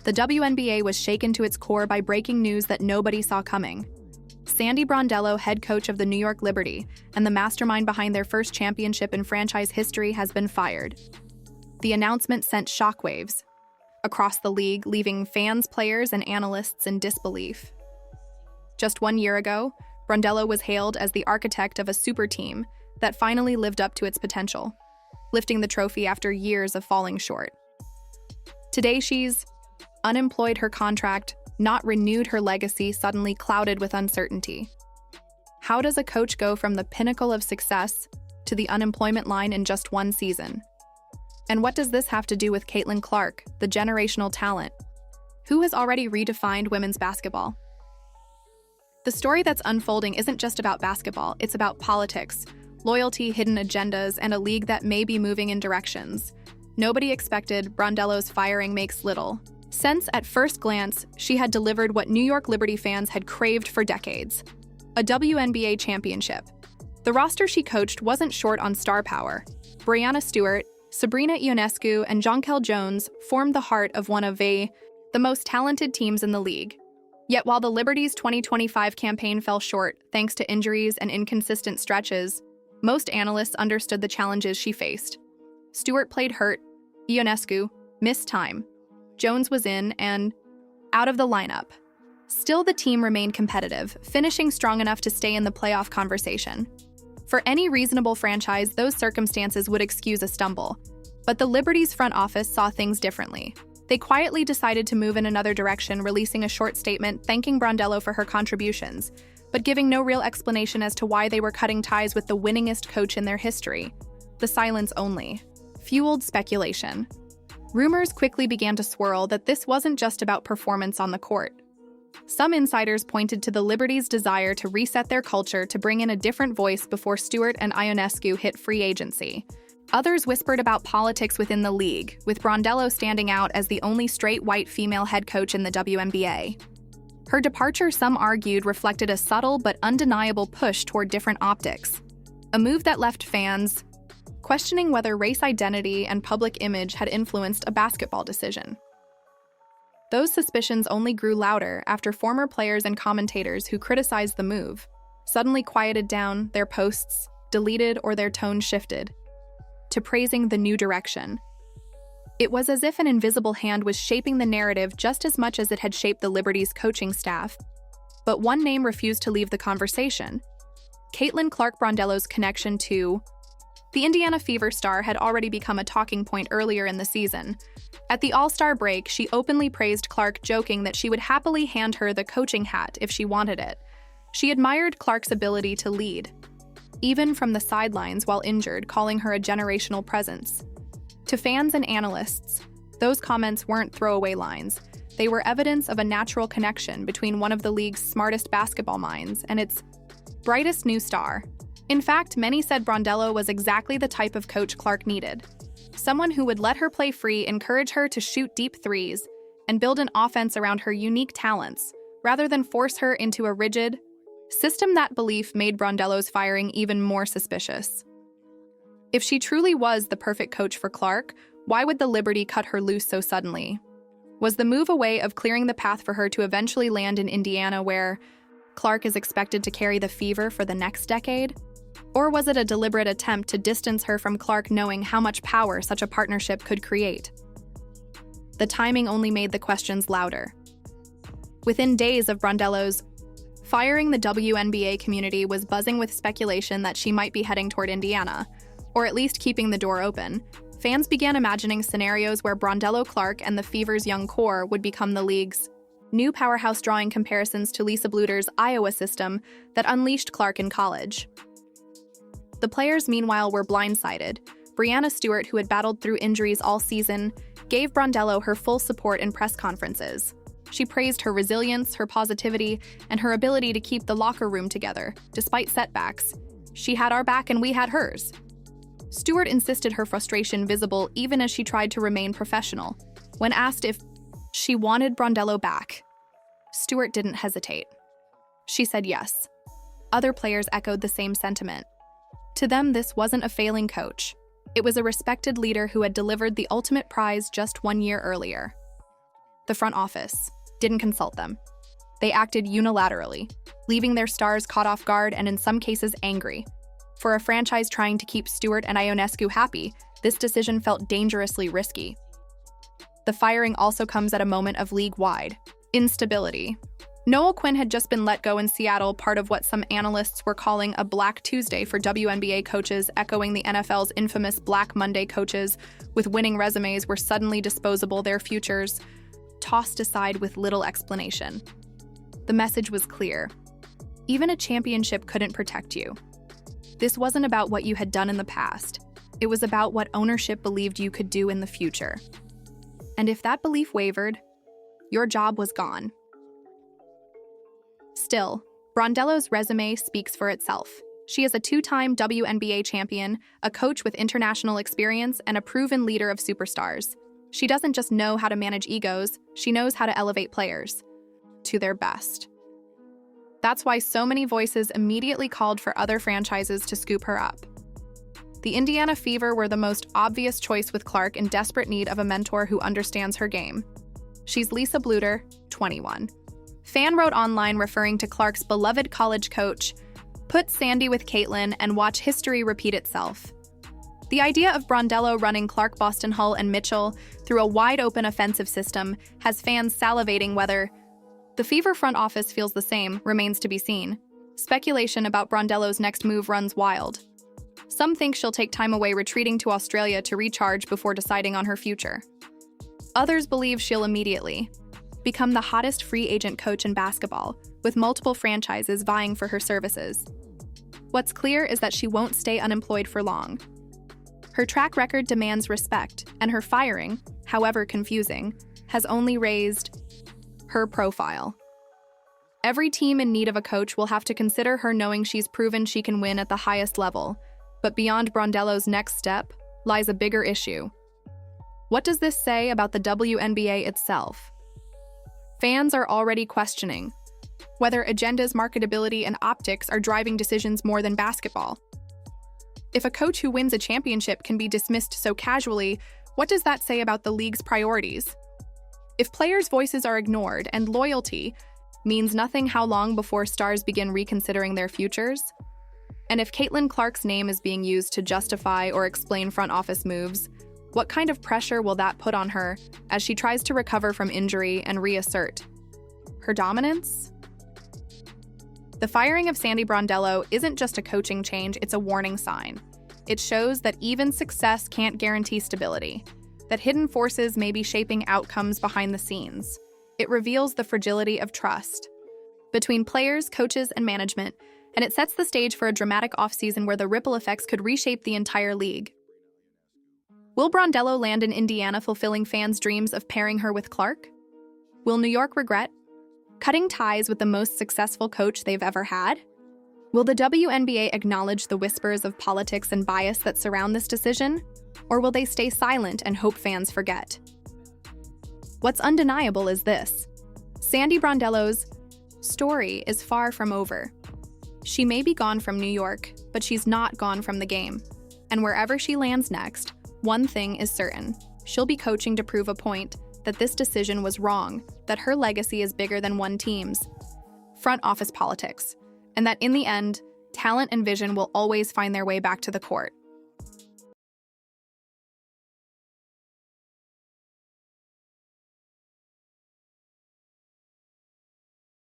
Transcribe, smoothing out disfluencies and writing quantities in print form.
The WNBA was shaken to its core by breaking news that nobody saw coming. Sandy Brondello, head coach of the New York Liberty and the mastermind behind their first championship in franchise history, has been fired. The announcement sent shockwaves across the league, leaving fans, players, and analysts in disbelief. Just 1 year ago, Brondello was hailed as the architect of a super team that finally lived up to its potential, lifting the trophy after years of falling short. Today, she's unemployed, her contract not renewed, her legacy suddenly clouded with uncertainty. How does a coach go from the pinnacle of success to the unemployment line in just one season? And what does this have to do with Caitlin Clark, the generational talent, who has already redefined women's basketball? The story that's unfolding isn't just about basketball, it's about politics, loyalty, hidden agendas, and a league that may be moving in directions nobody expected. Brondello's firing makes little sense at first glance. She had delivered what New York Liberty fans had craved for decades: a WNBA championship. The roster she coached wasn't short on star power. Breanna Stewart, Sabrina Ionescu, and Jonquel Jones formed the heart of one of the most talented teams in the league. Yet while the Liberty's 2025 campaign fell short thanks to injuries and inconsistent stretches, most analysts understood the challenges she faced. Stewart played hurt, Ionescu missed time, Jones was in and out of the lineup. Still, the team remained competitive, finishing strong enough to stay in the playoff conversation. For any reasonable franchise, those circumstances would excuse a stumble. But the Liberty's front office saw things differently. They quietly decided to move in another direction, releasing a short statement thanking Brondello for her contributions, but giving no real explanation as to why they were cutting ties with the winningest coach in their history. The silence only fueled speculation. Rumors quickly began to swirl that this wasn't just about performance on the court. Some insiders pointed to the Liberty's desire to reset their culture to bring in a different voice before Stewart and Ionescu hit free agency. Others whispered about politics within the league, with Brondello standing out as the only straight white female head coach in the WNBA. Her departure, some argued, reflected a subtle but undeniable push toward different optics, a move that left fans questioning whether race identity and public image had influenced a basketball decision. Those suspicions only grew louder after former players and commentators who criticized the move suddenly quieted down, their posts deleted, or their tone shifted to praising the new direction. It was as if an invisible hand was shaping the narrative just as much as it had shaped the Liberty's coaching staff. But one name refused to leave the conversation: Caitlin Clark. Brondello's connection to the Indiana Fever star had already become a talking point earlier in the season. At the All-Star break, she openly praised Clark, joking that she would happily hand her the coaching hat if she wanted it. She admired Clark's ability to lead, even from the sidelines while injured, calling her a generational presence. To fans and analysts, those comments weren't throwaway lines. They were evidence of a natural connection between one of the league's smartest basketball minds and its brightest new star. In fact, many said Brondello was exactly the type of coach Clark needed. Someone who would let her play free, encourage her to shoot deep threes, and build an offense around her unique talents, rather than force her into a rigid system. That belief made Brondello's firing even more suspicious. If she truly was the perfect coach for Clark, why would the Liberty cut her loose so suddenly? Was the move a way of clearing the path for her to eventually land in Indiana, where Clark is expected to carry the Fever for the next decade? Or was it a deliberate attempt to distance her from Clark, knowing how much power such a partnership could create? The timing only made the questions louder. Within days of Brondello's firing, the WNBA community was buzzing with speculation that she might be heading toward Indiana, or at least keeping the door open. Fans began imagining scenarios where Brondello, Clark, and the Fever's young core would become the league's new powerhouse, drawing comparisons to Lisa Bluder's Iowa system that unleashed Clark in college. The players, meanwhile, were blindsided. Breanna Stewart, who had battled through injuries all season, gave Brondello her full support in press conferences. She praised her resilience, her positivity, and her ability to keep the locker room together, despite setbacks. She had our back and we had hers. Stewart insisted, her frustration visible even as she tried to remain professional. When asked if she wanted Brondello back, Stewart didn't hesitate. She said yes. Other players echoed the same sentiment. To them, this wasn't a failing coach. It was a respected leader who had delivered the ultimate prize just 1 year earlier. The front office didn't consult them. They acted unilaterally, leaving their stars caught off guard and in some cases angry. For a franchise trying to keep Stewart and Ionescu happy, this decision felt dangerously risky. The firing also comes at a moment of league-wide instability. Noel Quinn had just been let go in Seattle, part of what some analysts were calling a Black Tuesday for WNBA coaches, echoing the NFL's infamous Black Monday coaches with winning resumes were suddenly disposable, their futures tossed aside with little explanation. The message was clear. Even a championship couldn't protect you. This wasn't about what you had done in the past. It was about what ownership believed you could do in the future. And if that belief wavered, your job was gone. Still, Brondello's resume speaks for itself. She is a two-time WNBA champion, a coach with international experience, and a proven leader of superstars. She doesn't just know how to manage egos, she knows how to elevate players to their best. That's why so many voices immediately called for other franchises to scoop her up. The Indiana Fever were the most obvious choice, with Clark in desperate need of a mentor who understands her game. She's Lisa Bluter, 21. Fan wrote online referring to Clark's beloved college coach, "Put Sandy with Caitlin and watch history repeat itself." The idea of Brondello running Clark, Boston, Hull, and Mitchell through a wide-open offensive system has fans salivating. Whether the Fever front office feels the same remains to be seen. Speculation about Brondello's next move runs wild. Some think she'll take time away, retreating to Australia to recharge before deciding on her future. Others believe she'll immediately become the hottest free agent coach in basketball, with multiple franchises vying for her services. What's clear is that she won't stay unemployed for long. Her track record demands respect, and her firing, however confusing, has only raised her profile. Every team in need of a coach will have to consider her, knowing she's proven she can win at the highest level. But beyond Brondello's next step lies a bigger issue. What does this say about the WNBA itself? Fans are already questioning whether agendas, marketability, and optics are driving decisions more than basketball. If a coach who wins a championship can be dismissed so casually, what does that say about the league's priorities? If players' voices are ignored and loyalty means nothing, how long before stars begin reconsidering their futures? And if Caitlin Clark's name is being used to justify or explain front office moves, what kind of pressure will that put on her as she tries to recover from injury and reassert her dominance? The firing of Sandy Brondello isn't just a coaching change, it's a warning sign. It shows that even success can't guarantee stability, that hidden forces may be shaping outcomes behind the scenes. It reveals the fragility of trust between players, coaches, and management, and it sets the stage for a dramatic offseason where the ripple effects could reshape the entire league. Will Brondello land in Indiana, fulfilling fans' dreams of pairing her with Clark? Will New York regret cutting ties with the most successful coach they've ever had? Will the WNBA acknowledge the whispers of politics and bias that surround this decision? Or will they stay silent and hope fans forget? What's undeniable is this: Sandy Brondello's story is far from over. She may be gone from New York, but she's not gone from the game. And wherever she lands next, one thing is certain: she'll be coaching to prove a point that this decision was wrong, that her legacy is bigger than one team's front office politics, and that in the end, talent and vision will always find their way back to the court.